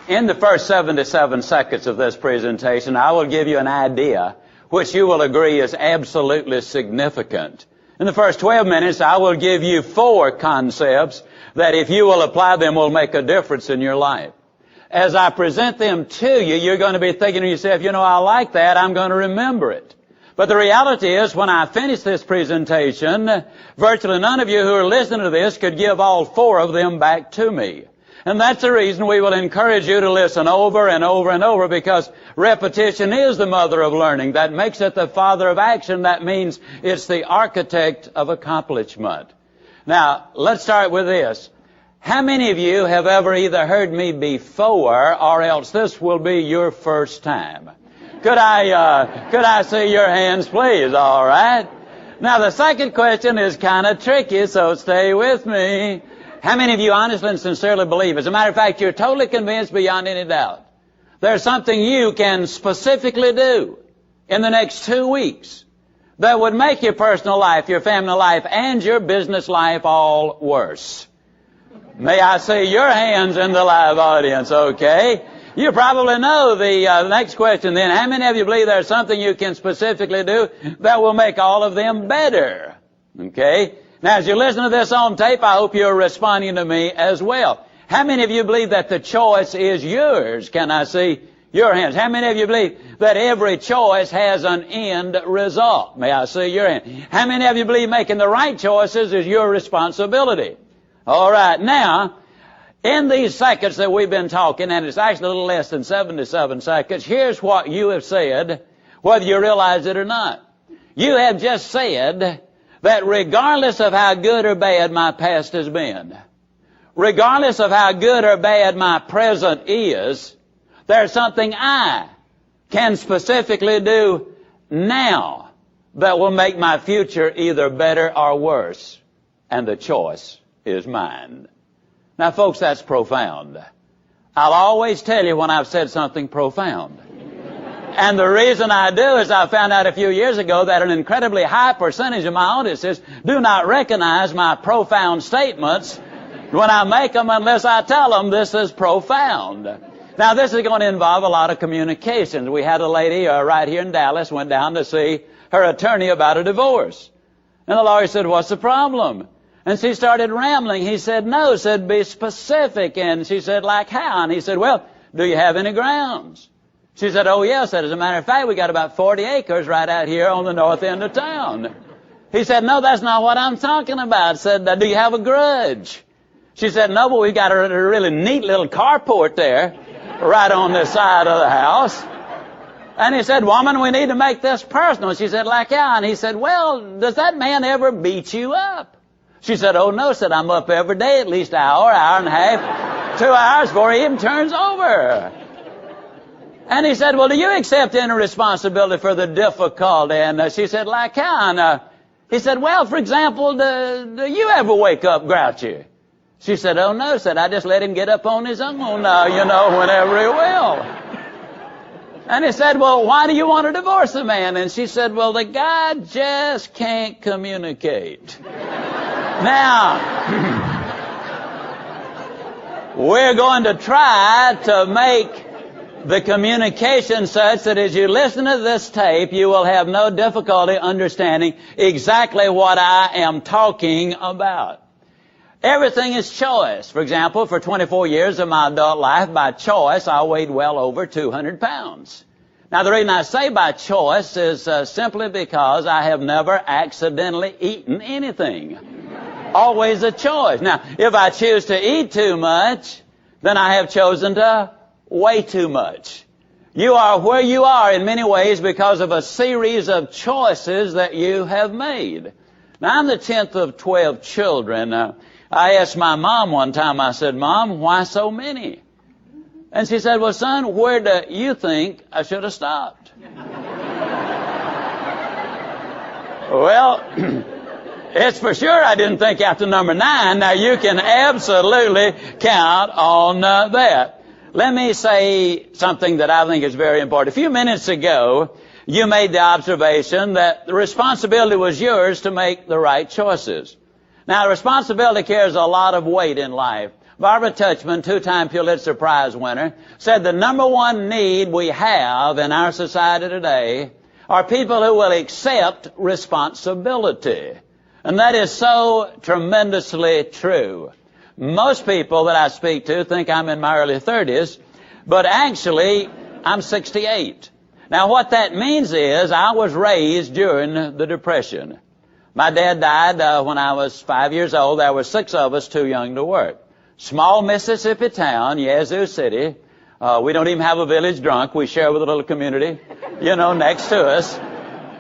In the first 77 seconds of this presentation, I will give you an idea which you will agree is absolutely significant. In the first 12 minutes, I will give you 4 concepts that if you will apply them will make a difference in your life. As I present them to you, you're going to be thinking to yourself, I like that, I'm going to remember it. But the reality is, when I finish this presentation, virtually none of you who are listening to this could give all 4 of them back to me. And that's the reason we will encourage you to listen over and over and over, because repetition is the mother of learning. That makes it the father of action. That means it's the architect of accomplishment. Now, let's start with this. How many of you have ever either heard me before or else this will be your first time? Could I see your hands, please? All right. Now, the second question is kind of tricky, so stay with me. How many of you honestly and sincerely believe, as a matter of fact, you're totally convinced beyond any doubt, there's something you can specifically do in the next 2 weeks that would make your personal life, your family life, and your business life all worse? May I see your hands in the live audience, okay? You probably know the next question then. How many of you believe there's something you can specifically do that will make all of them better? Okay? Now, as you listen to this on tape, I hope you're responding to me as well. How many of you believe that the choice is yours? Can I see your hands? How many of you believe that every choice has an end result? May I see your hand? How many of you believe making the right choices is your responsibility? All right. Now, in these seconds that we've been talking, and it's actually a little less than 77 seconds, here's what you have said, whether you realize it or not. You have just said that regardless of how good or bad my past has been, regardless of how good or bad my present is, there's something I can specifically do now that will make my future either better or worse. And the choice is mine. Now, folks, that's profound. I'll always tell you when I've said something profound. And the reason I do is I found out a few years ago that an incredibly high percentage of my audiences do not recognize my profound statements when I make them unless I tell them this is profound. Now, this is going to involve a lot of communications. We had a lady right here in Dallas went down to see her attorney about a divorce. And the lawyer said, "What's the problem?" And she started rambling. He said, "No," said, "be specific." And she said, "Like how?" And he said, "Well, do you have any grounds?" She said, "Oh, yes." Said, "As a matter of fact, we got about 40 acres right out here on the north end of town." He said, "No, that's not what I'm talking about." Said, "Do you have a grudge?" She said, "No, but we've got a really neat little carport there right on the side of the house." And he said, "Woman, we need to make this personal." She said, "Like how?" And he said, "Well, does that man ever beat you up?" She said, "Oh, no." Said, "I'm up every day at least an hour, hour and a half, 2 hours before he even turns over." And he said, "Well, do you accept any responsibility for the difficulty?" And she said, "Like how?" And he said, "Well, for example, do you ever wake up grouchy?" She said, "Oh, no." Said, "I just let him get up on his own, whenever he will." And he said, "Well, why do you want to divorce the man?" And she said, "Well, the guy just can't communicate." Now, we're going to try to make the communication such that as you listen to this tape, you will have no difficulty understanding exactly what I am talking about. Everything is choice. For example, for 24 years of my adult life, by choice, I weighed well over 200 pounds. Now, the reason I say by choice is simply because I have never accidentally eaten anything. Always a choice. Now, if I choose to eat too much, then I have chosen to weigh too much. You are where you are in many ways because of a series of choices that you have made. Now, I'm the 10th of 12 children. I asked my mom one time, I said, "Mom, why so many?" And she said, "Well, son, where do you think I should have stopped?" Well, it's for sure I didn't think after number 9. Now, you can absolutely count on that. Let me say something that I think is very important. A few minutes ago, you made the observation that the responsibility was yours to make the right choices. Now, responsibility carries a lot of weight in life. Barbara Tuchman, two-time Pulitzer Prize winner, said the number one need we have in our society today are people who will accept responsibility. And that is so tremendously true. Most people that I speak to think I'm in my early 30s, but actually I'm 68. Now what that means is I was raised during the Depression. My dad died when I was 5 years old. There were 6 of us too young to work. Small Mississippi town, Yazoo City. We don't even have a village drunk. We share with a little community, next to us.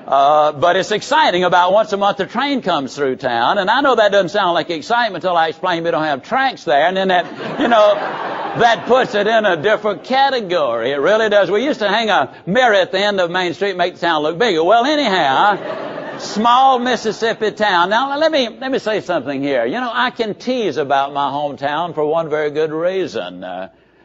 But it's exciting. About once a month a train comes through town. And I know that doesn't sound like excitement until I explain we don't have tracks there. And then that, that puts it in a different category. It really does. We used to hang a mirror at the end of Main Street, make the town look bigger. Well, anyhow, small Mississippi town. Now, let me say something here. I can tease about my hometown for one very good reason.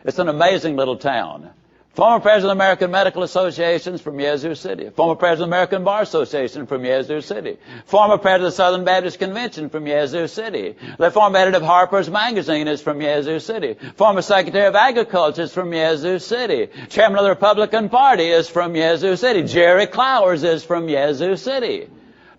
It's an amazing little town. Former President of the American Medical Association is from Yazoo City. Former President of the American Bar Association from Yazoo City. Former President of the Southern Baptist Convention from Yazoo City. The former editor of Harper's Magazine is from Yazoo City. Former Secretary of Agriculture is from Yazoo City. Chairman of the Republican Party is from Yazoo City. Jerry Clowers is from Yazoo City.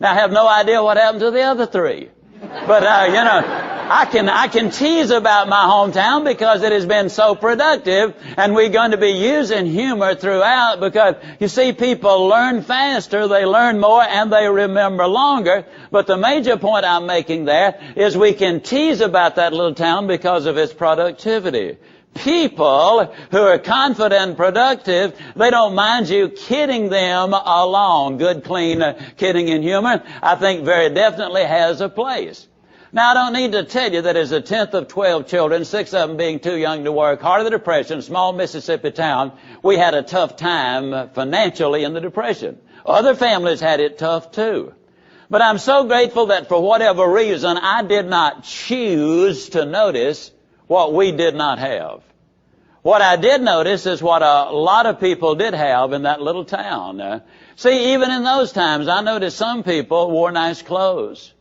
Now, I have no idea what happened to the other 3. But, I can tease about my hometown because it has been so productive, and we're going to be using humor throughout because, you see, people learn faster, they learn more, and they remember longer. But the major point I'm making there is we can tease about that little town because of its productivity. People who are confident and productive, they don't mind you kidding them along. Good, clean kidding and humor, I think, very definitely has a place. Now, I don't need to tell you that as a 10th of 12 children, 6 of them being too young to work, heart of the Depression, small Mississippi town, we had a tough time financially in the Depression. Other families had it tough too. But I'm so grateful that for whatever reason, I did not choose to notice what we did not have. What I did notice is what a lot of people did have in that little town. See, even in those times, I noticed some people wore nice clothes.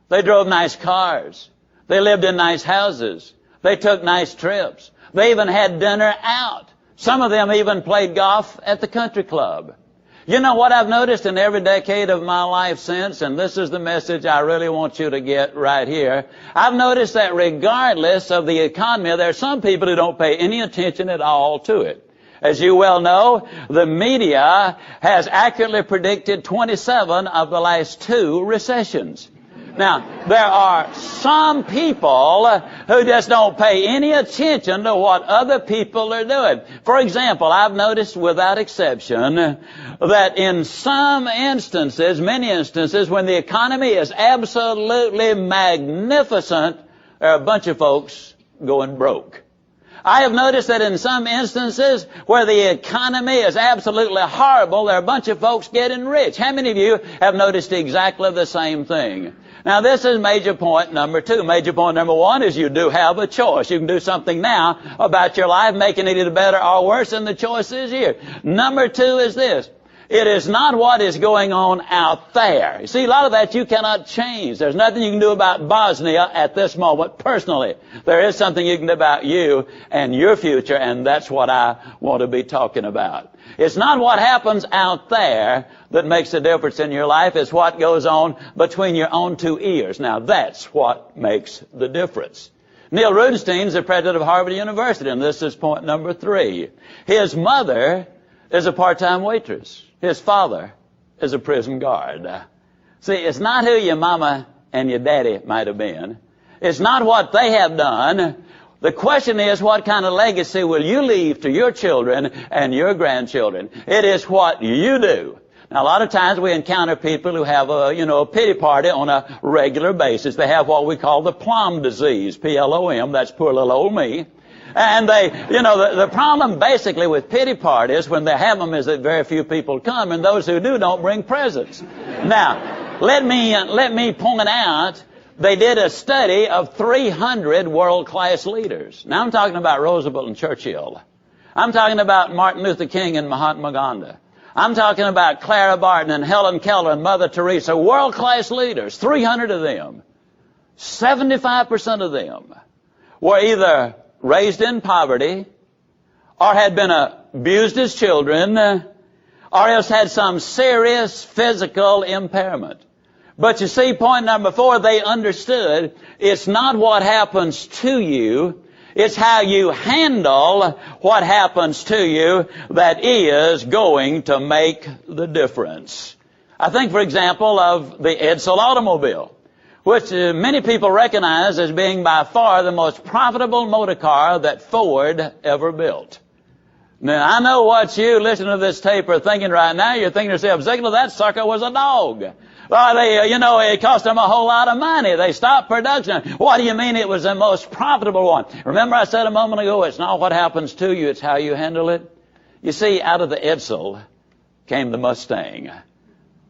They drove nice cars. They lived in nice houses. They took nice trips. They even had dinner out. Some of them even played golf at the country club. You know what I've noticed in every decade of my life since, and this is the message I really want you to get right here. I've noticed that regardless of the economy, there are some people who don't pay any attention at all to it. As you well know, the media has accurately predicted 27 of the last 2 recessions. Now, there are some people who just don't pay any attention to what other people are doing. For example, I've noticed without exception that in some instances, many instances, when the economy is absolutely magnificent, there are a bunch of folks going broke. I have noticed that in some instances where the economy is absolutely horrible, there are a bunch of folks getting rich. How many of you have noticed exactly the same thing? Now, this is major point number 2. Major point number 1 is you do have a choice. You can do something now about your life, making it either better or worse, and the choice is here. Number 2 is this. It is not what is going on out there. You see, a lot of that you cannot change. There's nothing you can do about Bosnia at this moment personally. There is something you can do about you and your future, and that's what I want to be talking about. It's not what happens out there that makes a difference in your life. It's what goes on between your own 2 ears. Now, that's what makes the difference. Neil Rudenstein's the president of Harvard University, and this is point number 3. His mother is a part-time waitress. His father is a prison guard. See, it's not who your mama and your daddy might have been. It's not what they have done. The question is, what kind of legacy will you leave to your children and your grandchildren? It is what you do. Now, a lot of times we encounter people who have a pity party on a regular basis. They have what we call the plum disease, P-L-O-M. That's poor little old me. And they, the problem basically with pity parties when they have them is that very few people come, and those who do don't bring presents. Now, let me point out, they did a study of 300 world-class leaders. Now, I'm talking about Roosevelt and Churchill. I'm talking about Martin Luther King and Mahatma Gandhi. I'm talking about Clara Barton and Helen Keller and Mother Teresa, world-class leaders, 300 of them. 75% of them were either raised in poverty, or had been abused as children, or else had some serious physical impairment. But you see, point number 4, they understood it's not what happens to you, it's how you handle what happens to you that is going to make the difference. I think, for example, of the Edsel automobile, which many people recognize as being by far the most profitable motor car that Ford ever built. Now, I know what you listening to this tape are thinking right now. You're thinking to yourself, Ziglar, that sucker was a dog. Well, it cost them a whole lot of money. They stopped production. What do you mean it was the most profitable one? Remember I said a moment ago, it's not what happens to you, it's how you handle it. You see, out of the Edsel came the Mustang.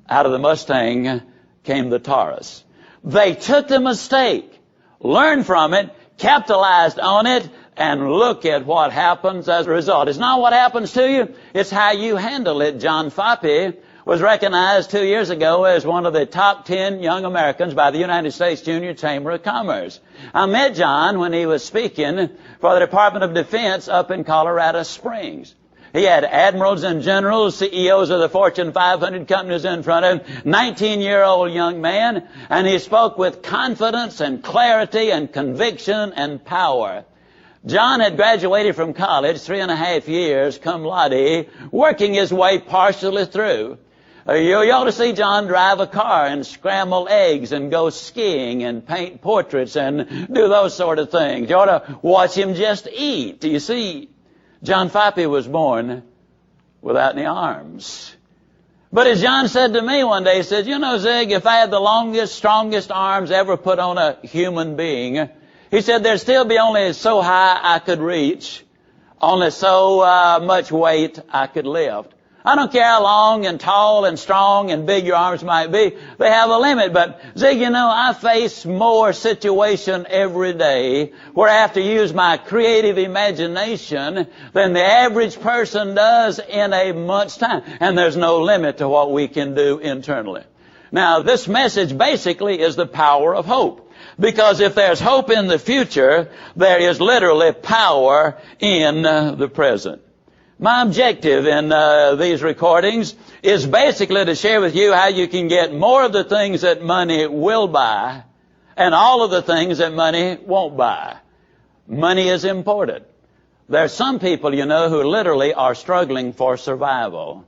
Out of the Mustang came the Taurus. They took the mistake, learned from it, capitalized on it, and look at what happens as a result. It's not what happens to you, it's how you handle it. John Foppe was recognized 2 years ago as one of the top 10 young Americans by the United States Junior Chamber of Commerce. I met John when he was speaking for the Department of Defense up in Colorado Springs. He had admirals and generals, CEOs of the Fortune 500 companies in front of him, 19-year-old young man, and he spoke with confidence and clarity and conviction and power. John had graduated from college 3.5 years, cum laude, working his way partially through. You ought to see John drive a car and scramble eggs and go skiing and paint portraits and do those sort of things. You ought to watch him just eat. You see, John Foppe was born without any arms. But as John said to me one day, he said, you know, Zig, if I had the longest, strongest arms ever put on a human being, he said there'd still be only so high I could reach, only so much weight I could lift. I don't care how long and tall and strong and big your arms might be. They have a limit. But, Zig, you know, I face more situation every day where I have to use my creative imagination than the average person does in a month's time. And there's no limit to what we can do internally. Now, this message basically is the power of hope. Because if there's hope in the future, there is literally power in the present. My objective in these recordings is basically to share with you how you can get more of the things that money will buy and all of the things that money won't buy. Money is important. There are some people, you know, who literally are struggling for survival.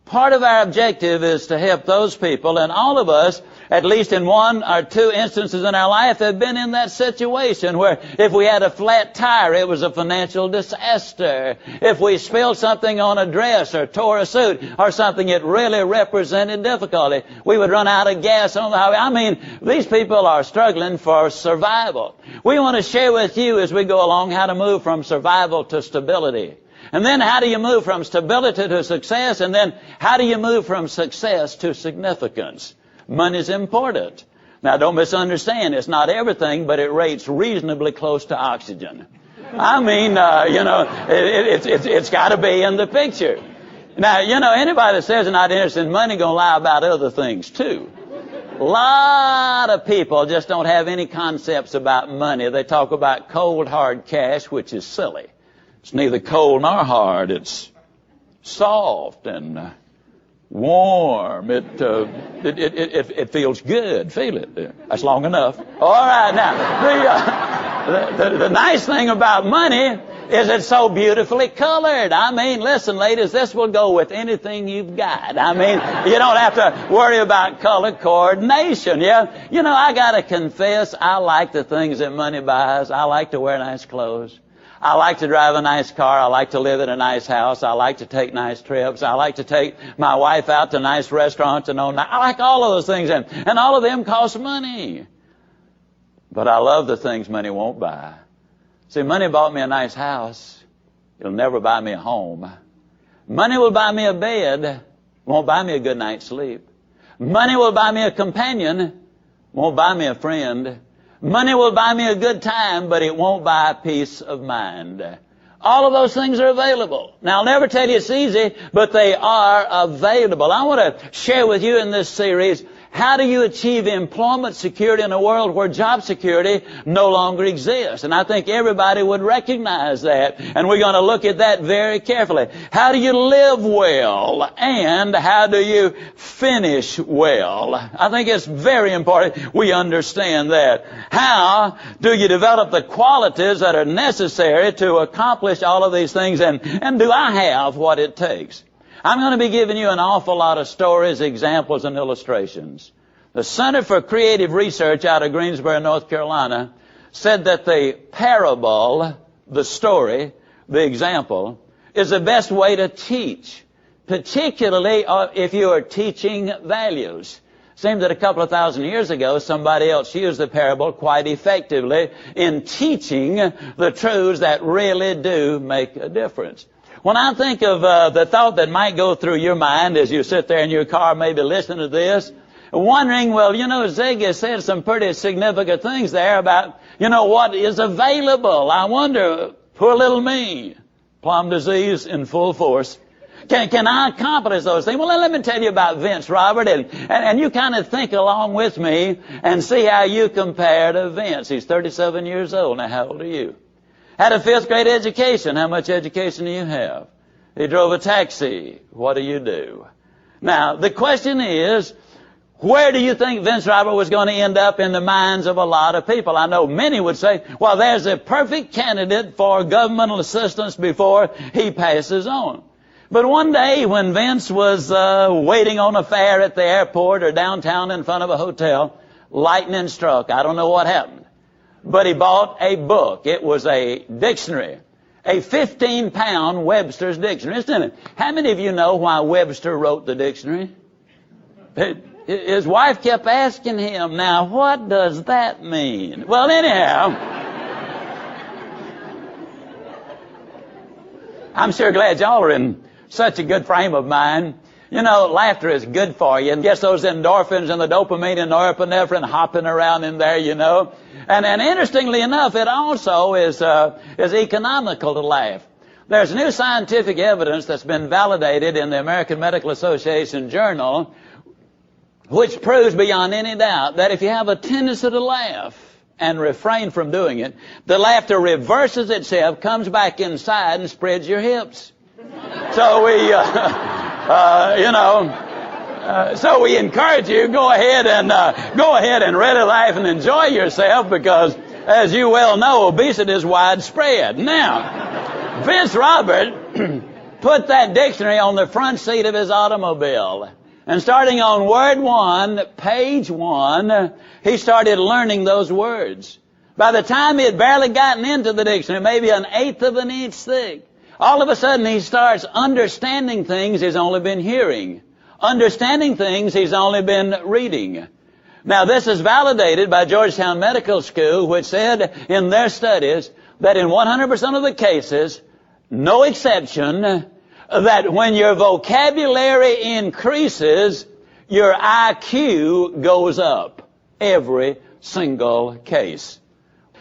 Part of our objective is to help those people, and all of us, at least in one or two instances in our life, have been in that situation where if we had a flat tire, it was a financial disaster. If we spilled something on a dress or tore a suit or something, it really represented difficulty. We would run out of gas on the highway. I mean, these people are struggling for survival. We want to share with you as we go along how to move from survival to stability. And then how do you move from stability to success? And then how do you move from success to significance? Money's important. Now, don't misunderstand. It's not everything, but it rates reasonably close to oxygen. I mean, you know, it's got to be in the picture. Now, you know, anybody that says they're not interested in money gonna lie about other things too. A lot of people just don't have any concepts about money. They talk about cold, hard cash, which is silly. It's neither cold nor hard. It's soft and warm. It feels good. Feel it. That's long enough. All right, now the nice thing about money is it's so beautifully colored. I mean, listen, ladies, this will go with anything you've got. I mean, you don't have to worry about color coordination. Yeah, you know, I gotta confess, I like the things that money buys. I like to wear nice clothes. I like to drive a nice car. I like to live in a nice house. I like to take nice trips. I like to take my wife out to nice restaurants and all that. I like all of those things, and all of them cost money. But I love the things money won't buy. See, money bought me a nice house. It'll never buy me a home. Money will buy me a bed. Won't buy me a good night's sleep. Money will buy me a companion. Won't buy me a friend. Money will buy me a good time, but it won't buy peace of mind. All of those things are available. Now, I'll never tell you it's easy, but they are available. I want to share with you in this series How do you achieve employment security in a world where job security no longer exists? And I think everybody would recognize that. And we're going to look at that very carefully. How do you live well? And how do you finish well? I think it's very important we understand that. How do you develop the qualities that are necessary to accomplish all of these things? And do I have what it takes? I'm going to be giving you an awful lot of stories, examples, and illustrations. The Center for Creative Research out of Greensboro, North Carolina, said that the parable, the story, the example, is the best way to teach, particularly if you are teaching values. Seems that a couple of thousand years ago, somebody else used the parable quite effectively in teaching the truths that really do make a difference. When I think of the thought that might go through your mind as you sit there in your car maybe listening to this, wondering, well, Zig has said some pretty significant things there about, what is available. I wonder, poor little me, plum disease in full force. Can I accomplish those things? Well, let me tell you about Vince Robert, and you kind of think along with me and see how you compare to Vince. He's 37 years old. Now, how old are you? Had a 5th grade education. How much education do you have? He drove a taxi. What do you do? Now, the question is, where do you think Vince Robert was going to end up in the minds of a lot of people? I know many would say, well, there's a perfect candidate for governmental assistance before he passes on. But one day when Vince was waiting on a fare at the airport or downtown in front of a hotel, lightning struck. I don't know what happened. But he bought a book. It was a dictionary, a 15-pound Webster's dictionary. Isn't it? How many of you know why Webster wrote the dictionary? His wife kept asking him, now, what does that mean? Well, anyhow, I'm sure glad y'all are in such a good frame of mind. Laughter is good for you. And gets those endorphins and the dopamine and norepinephrine hopping around in there, And interestingly enough, it also is economical to laugh. There's new scientific evidence that's been validated in the American Medical Association journal, which proves beyond any doubt that if you have a tendency to laugh and refrain from doing it, the laughter reverses itself, comes back inside, and spreads your hips. So so we encourage you, go ahead and really laugh and enjoy yourself, because, as you well know, obesity is widespread. Now, Vince Robert put that dictionary on the front seat of his automobile. And starting on word 1, page 1, he started learning those words. By the time he had barely gotten into the dictionary, maybe 1/8 of an inch thick, all of a sudden he starts understanding things he's only been hearing. Understanding things he's only been reading. Now, this is validated by Georgetown Medical School, which said in their studies that in 100% of the cases, no exception, that when your vocabulary increases, your IQ goes up. Every single case.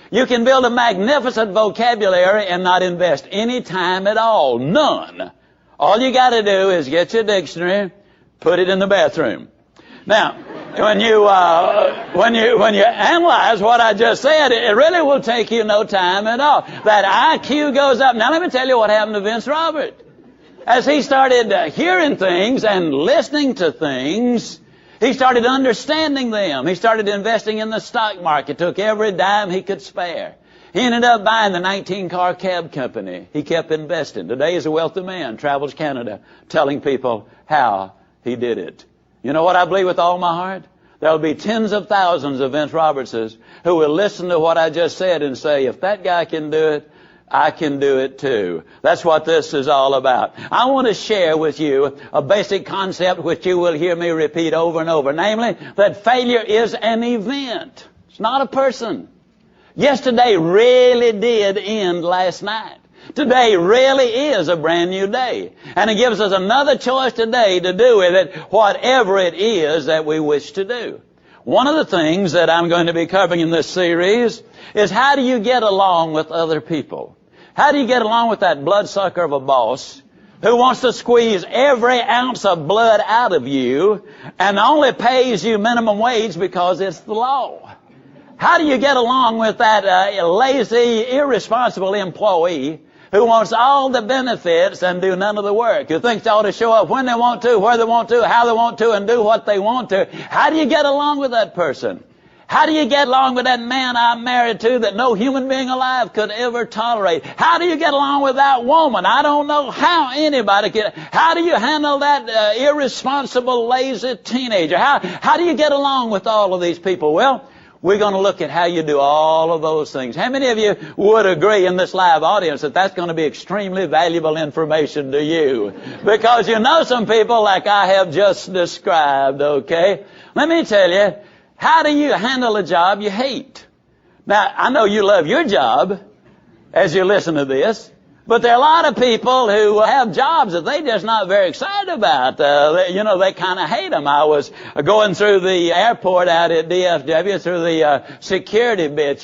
You can build a magnificent vocabulary and not invest any time at all. None. All you got to do is get your dictionary, put it in the bathroom. Now, when you analyze what I just said, it really will take you no time at all. That IQ goes up. Now, let me tell you what happened to Vince Robert. As he started hearing things and listening to things, he started understanding them. He started investing in the stock market, took every dime he could spare. He ended up buying the 19-car cab company. He kept investing. Today he's a wealthy man, travels Canada, telling people how he did it. You know what I believe with all my heart? There'll be tens of thousands of Vince Robertses who will listen to what I just said and say, if that guy can do it, I can do it too. That's what this is all about. I want to share with you a basic concept which you will hear me repeat over and over. Namely, that failure is an event. It's not a person. Yesterday really did end last night. Today really is a brand new day. And it gives us another choice today to do with it whatever it is that we wish to do. One of the things that I'm going to be covering in this series is how do you get along with other people? How do you get along with that bloodsucker of a boss who wants to squeeze every ounce of blood out of you and only pays you minimum wage because it's the law. How do you get along with that lazy, irresponsible employee who wants all the benefits and do none of the work, who thinks they ought to show up when they want to, where they want to, how they want to, and do what they want to? How do you get along with that person? How do you get along with that man I'm married to that no human being alive could ever tolerate? How do you get along with that woman? I don't know how anybody can. How do you handle that irresponsible, lazy teenager? How do you get along with all of these people? Well, we're going to look at how you do all of those things. How many of you would agree in this live audience that that's going to be extremely valuable information to you? Because you know some people like I have just described, okay? Let me tell you, how do you handle a job you hate? Now, I know you love your job as you listen to this, but there are a lot of people who have jobs that they're just not very excited about. They kind of hate them. I was going through the airport out at DFW, through the security bit,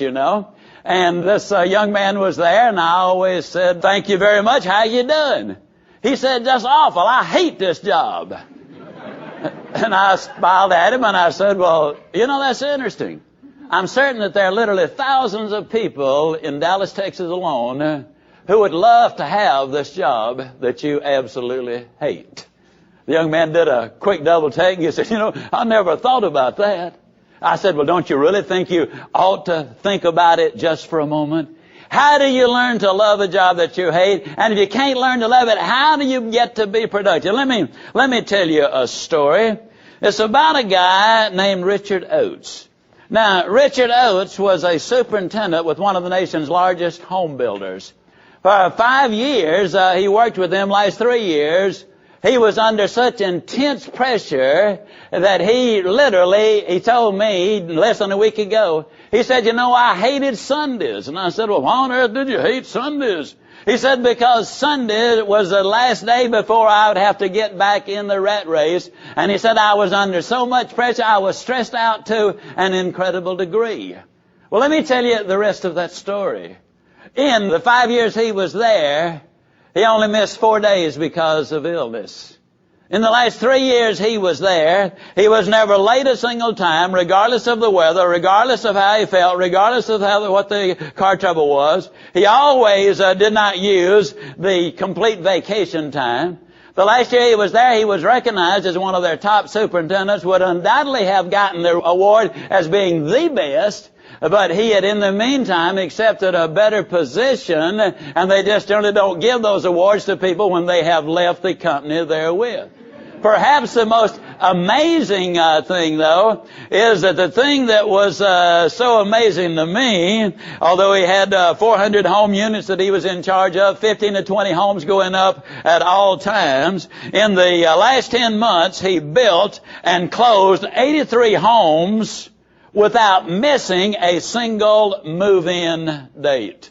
and this young man was there, and I always said, "Thank you very much. How you doing?" He said, "Just awful. I hate this job." And I smiled at him, and I said, "Well, that's interesting. I'm certain that there are literally thousands of people in Dallas, Texas alone who would love to have this job that you absolutely hate." The young man did a quick double take, and he said, "I never thought about that." I said, "Well, don't you really think you ought to think about it just for a moment? How do you learn to love a job that you hate? And if you can't learn to love it, how do you get to be productive?" Let me tell you a story. It's about a guy named Richard Oates. Now, Richard Oates was a superintendent with one of the nation's largest home builders. For 5 years, he worked with them. Last 3 years, he was under such intense pressure that he told me less than a week ago, he said, "I hated Sundays." And I said, "Well, why on earth did you hate Sundays?" He said, "Because Sunday was the last day before I would have to get back in the rat race." And he said, "I was under so much pressure, I was stressed out to an incredible degree." Well, let me tell you the rest of that story. In the 5 years he was there, he only missed 4 days because of illness. In the last 3 years he was there, he was never late a single time, regardless of the weather, regardless of how he felt, regardless of what the car trouble was. He always did not use the complete vacation time. The last year he was there, he was recognized as one of their top superintendents, would undoubtedly have gotten the award as being the best. But he had, in the meantime, accepted a better position, and they just generally don't give those awards to people when they have left the company they're with. Perhaps the most amazing thing, though, is that the thing that was so amazing to me, although he had 400 home units that he was in charge of, 15 to 20 homes going up at all times, in the last 10 months, he built and closed 83 homes without missing a single move-in date.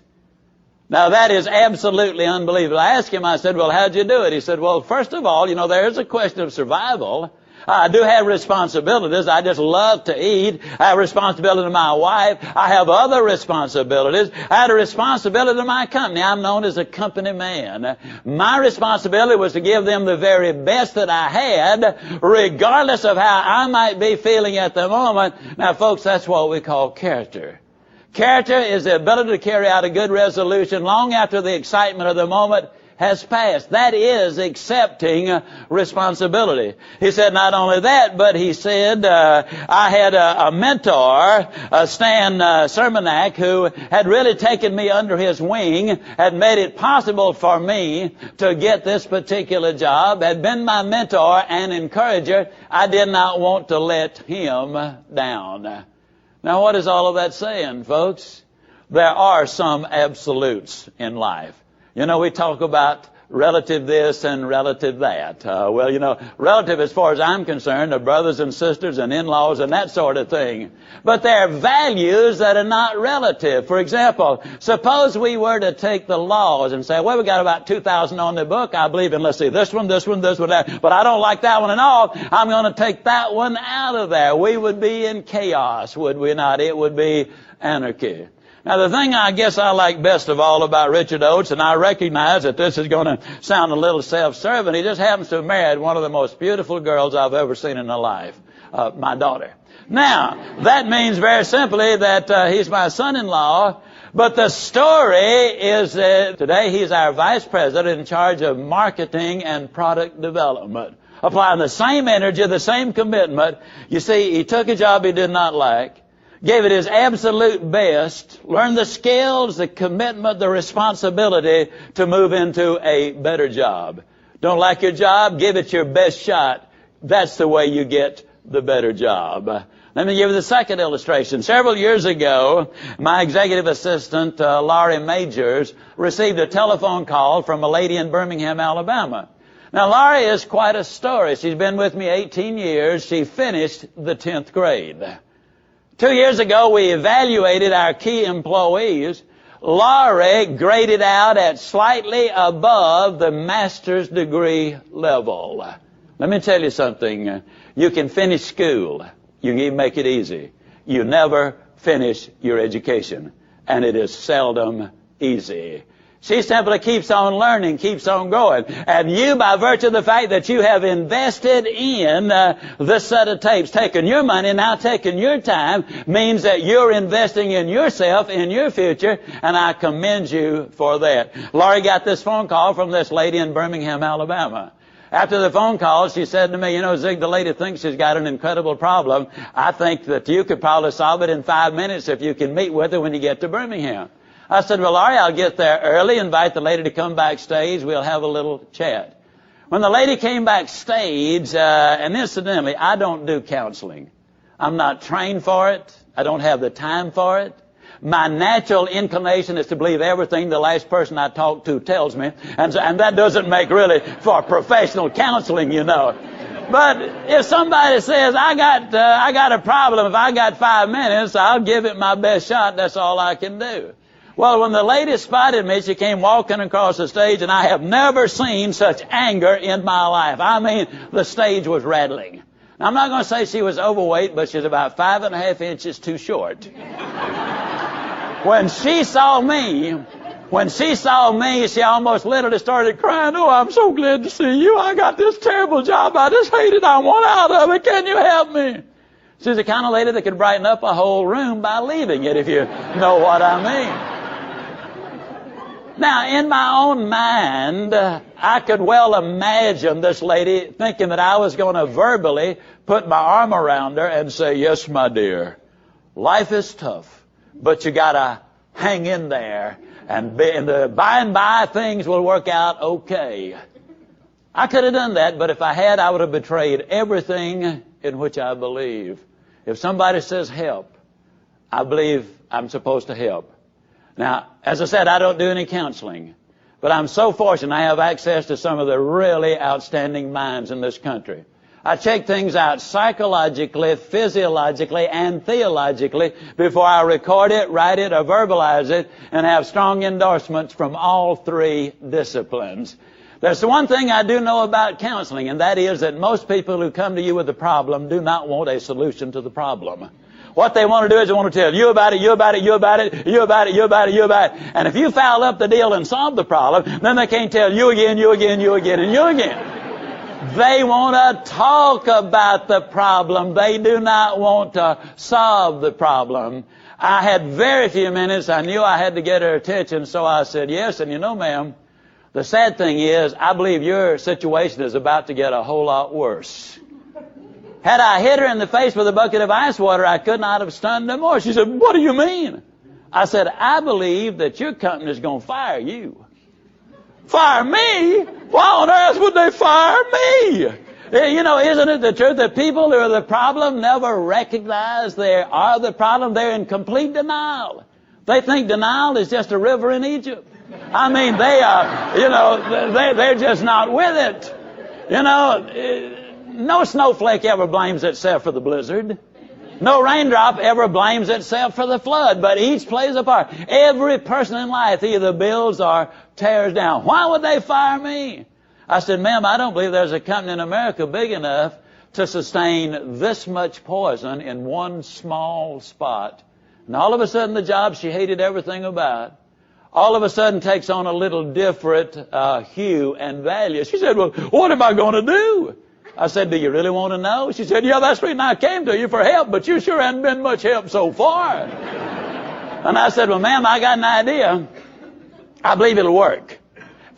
Now, that is absolutely unbelievable. I asked him, I said, "Well, how'd you do it?" He said, "Well, first of all, there is a question of survival. I do have responsibilities. I just love to eat. I have responsibility to my wife. I have other responsibilities. I had a responsibility to my company. I'm known as a company man. My responsibility was to give them the very best that I had, regardless of how I might be feeling at the moment." Now, folks, that's what we call character. Character is the ability to carry out a good resolution long after the excitement of the moment has passed. That is accepting responsibility. He said not only that, but he said, I had a mentor, Stan Sermonak, who had really taken me under his wing, had made it possible for me to get this particular job, had been my mentor and encourager. I did not want to let him down. Now, what is all of that saying, folks? There are some absolutes in life. We talk about relative this and relative that. Relative as far as I'm concerned are brothers and sisters and in-laws and that sort of thing. But there are values that are not relative. For example, suppose we were to take the laws and say, well, we got about 2,000 on the book. I believe in, let's see, this one, that. But I don't like that one at all. I'm going to take that one out of there. We would be in chaos, would we not? It would be anarchy. Now, the thing I guess I like best of all about Richard Oates, and I recognize that this is going to sound a little self-serving, he just happens to have married one of the most beautiful girls I've ever seen in my life, my daughter. Now, that means very simply that he's my son-in-law, but the story is that today he's our vice president in charge of marketing and product development, applying the same energy, the same commitment. You see, he took a job he did not like, gave it his absolute best, learned the skills, the commitment, the responsibility to move into a better job. Don't like your job? Give it your best shot. That's the way you get the better job. Let me give you the second illustration. Several years ago, my executive assistant, Laurie Majors, received a telephone call from a lady in Birmingham, Alabama. Now, Laurie is quite a story. She's been with me 18 years. She finished the 10th grade. 2 years ago, we evaluated our key employees. Laurie graded out at slightly above the master's degree level. Let me tell you something. You can finish school. You can make it easy. You never finish your education. And it is seldom easy. She simply keeps on learning, keeps on growing. And you, by virtue of the fact that you have invested in this set of tapes, taken your money, now taken your time, means that you're investing in yourself, in your future, and I commend you for that. Laurie got this phone call from this lady in Birmingham, Alabama. After the phone call, she said to me, you know, Zig, the lady thinks she's got an incredible problem. I think that you could probably solve it in 5 minutes if you can meet with her when you get to Birmingham. I said, well, Laurie, I'll get there early, invite the lady to come backstage. We'll have a little chat. When the lady came backstage, and incidentally, I don't do counseling. I'm not trained for it. I don't have the time for it. My natural inclination is to believe everything the last person I talk to tells me, and that doesn't make really for professional counseling, you know. But if somebody says, I got a problem, if I got 5 minutes, I'll give it my best shot. That's all I can do. Well, when the lady spotted me, she came walking across the stage, and I have never seen such anger in my life. I mean, the stage was rattling. Now, I'm not going to say she was overweight, but she's about 5.5 inches too short. When she saw me, she almost literally started crying. Oh, I'm so glad to see you. I got this terrible job. I just hate it. I want out of it. Can you help me? She's the kind of lady that could brighten up a whole room by leaving it, if you know what I mean. Now, in my own mind, I could well imagine this lady thinking that I was going to verbally put my arm around her and say, yes, my dear, life is tough, but you got to hang in there, and by and by things will work out okay. I could have done that, but if I had, I would have betrayed everything in which I believe. If somebody says help, I believe I'm supposed to help. Now, as I said, I don't do any counseling, but I'm so fortunate I have access to some of the really outstanding minds in this country. I check things out psychologically, physiologically, and theologically before I record it, write it, or verbalize it, and have strong endorsements from all three disciplines. There's one thing I do know about counseling, and that is that most people who come to you with a problem do not want a solution to the problem. What they want to do is they want to tell you about it, you about it, you about it, you about it, you about it, you about it. And if you foul up the deal and solve the problem, then they can't tell you again, you again, you again, and you again. They want to talk about the problem. They do not want to solve the problem. I had very few minutes. I knew I had to get her attention, so I said, yes, and you know, ma'am, the sad thing is, I believe your situation is about to get a whole lot worse. Had I hit her in the face with a bucket of ice water, I could not have stunned her more. She said, what do you mean? I said, I believe that your company is going to fire you. Fire me? Why on earth would they fire me? You know, isn't it the truth that people who are the problem never recognize they are the problem? They're in complete denial. They think denial is just a river in Egypt. I mean, they are, you know, they're just not with it. You know, no snowflake ever blames itself for the blizzard. No raindrop ever blames itself for the flood, but each plays a part. Every person in life either builds or tears down. Why would they fire me? I said, ma'am, I don't believe there's a company in America big enough to sustain this much poison in one small spot. And all of a sudden the job she hated everything about, all of a sudden takes on a little different hue and value. She said, well, what am I going to do? I said, do you really want to know? She said, yeah, that's the reason I came to you for help, but you sure haven't been much help so far. And I said, well, ma'am, I got an idea. I believe it'll work.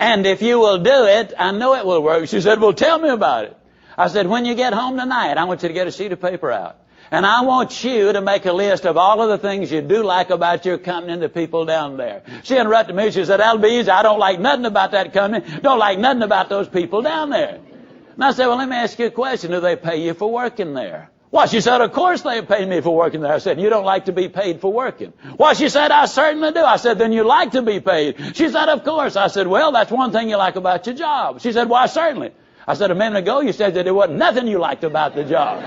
And if you will do it, I know it will work. She said, well, tell me about it. I said, when you get home tonight, I want you to get a sheet of paper out. And I want you to make a list of all of the things you do like about your company and the people down there. She interrupted me. She said, that'll be easy. I don't like nothing about that company. Don't like nothing about those people down there. And I said, well, let me ask you a question. Do they pay you for working there? Well, she said, of course they pay me for working there. I said, you don't like to be paid for working. Well, she said, I certainly do. I said, then you like to be paid. She said, of course. I said, well, that's one thing you like about your job. She said, why, certainly. I said, a minute ago you said that there wasn't nothing you liked about the job.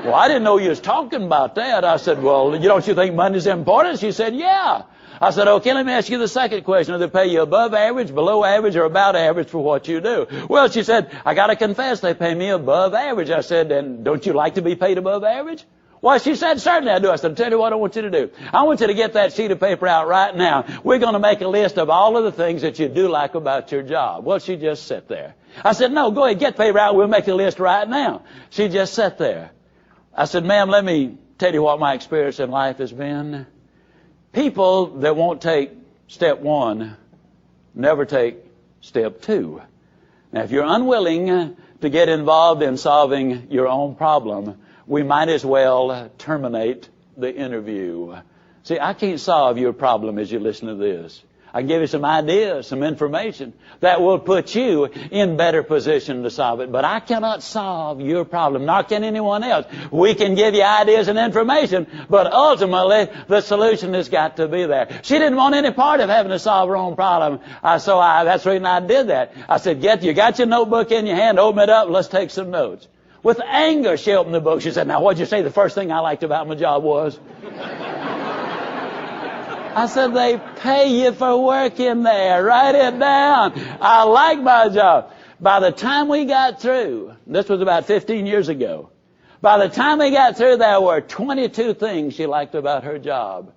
Well, I didn't know you was talking about that. I said, well, don't you think money's important? She said, yeah. I said, okay, let me ask you the second question. Do they pay you above average, below average, or about average for what you do? Well, she said, I got to confess, they pay me above average. I said, and don't you like to be paid above average? Well, she said, certainly I do. I said, I'll tell you what I want you to do. I want you to get that sheet of paper out right now. We're going to make a list of all of the things that you do like about your job. Well, she just sat there. I said, no, go ahead, get paper out. We'll make a list right now. She just sat there. I said, ma'am, let me tell you what my experience in life has been. People that won't take step one never take step two. Now, if you're unwilling to get involved in solving your own problem, we might as well terminate the interview. See, I can't solve your problem as you listen to this. I can give you some ideas, some information that will put you in better position to solve it. But I cannot solve your problem, nor can anyone else. We can give you ideas and information, but ultimately the solution has got to be there. She didn't want any part of having to solve her own problem, so that's the reason I did that. I said, you got your notebook in your hand, open it up, let's take some notes. With anger, she opened the book. She said, now what'd you say the first thing I liked about my job was? I said, they pay you for working there. Write it down. I like my job. By the time we got through, this was about 15 years ago, by the time we got through, there were 22 things she liked about her job.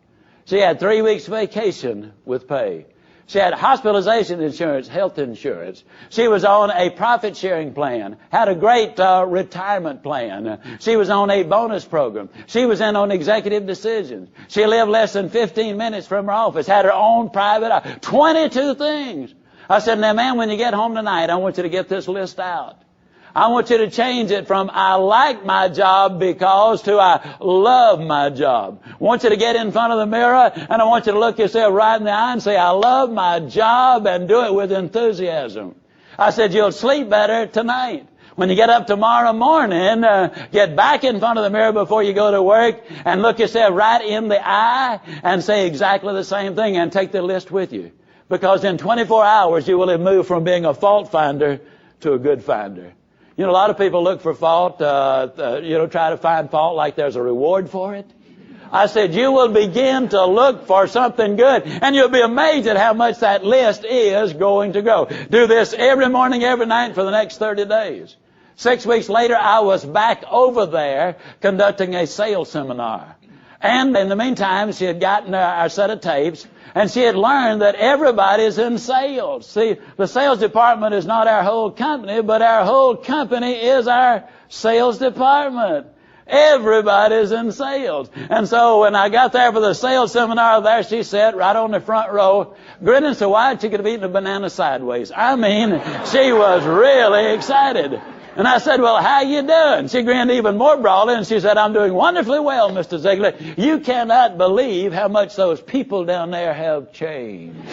She had 3 weeks vacation with pay. She had hospitalization insurance, health insurance. She was on a profit-sharing plan, had a great retirement plan. She was on a bonus program. She was in on executive decisions. She lived less than 15 minutes from her office, had her own private 22 things. I said, now, ma'am, when you get home tonight, I want you to get this list out. I want you to change it from I like my job because to I love my job. I want you to get in front of the mirror and I want you to look yourself right in the eye and say, I love my job, and do it with enthusiasm. I said, you'll sleep better tonight. When you get up tomorrow morning, get back in front of the mirror before you go to work and look yourself right in the eye and say exactly the same thing, and take the list with you. Because in 24 hours you will have moved from being a fault finder to a good finder. You know, a lot of people look for fault, try to find fault like there's a reward for it. I said, you will begin to look for something good, and you'll be amazed at how much that list is going to grow. Do this every morning, every night for the next 30 days. 6 weeks later, I was back over there conducting a sales seminar. And in the meantime, she had gotten our set of tapes, and she had learned that everybody's in sales. See, the sales department is not our whole company, but our whole company is our sales department. Everybody's in sales. And so when I got there for the sales seminar, there she sat right on the front row, grinning so wide she could have eaten a banana sideways. I mean, she was really excited. And I said, well, how you doing? She grinned even more broadly, and she said, I'm doing wonderfully well, Mr. Ziglar. You cannot believe how much those people down there have changed.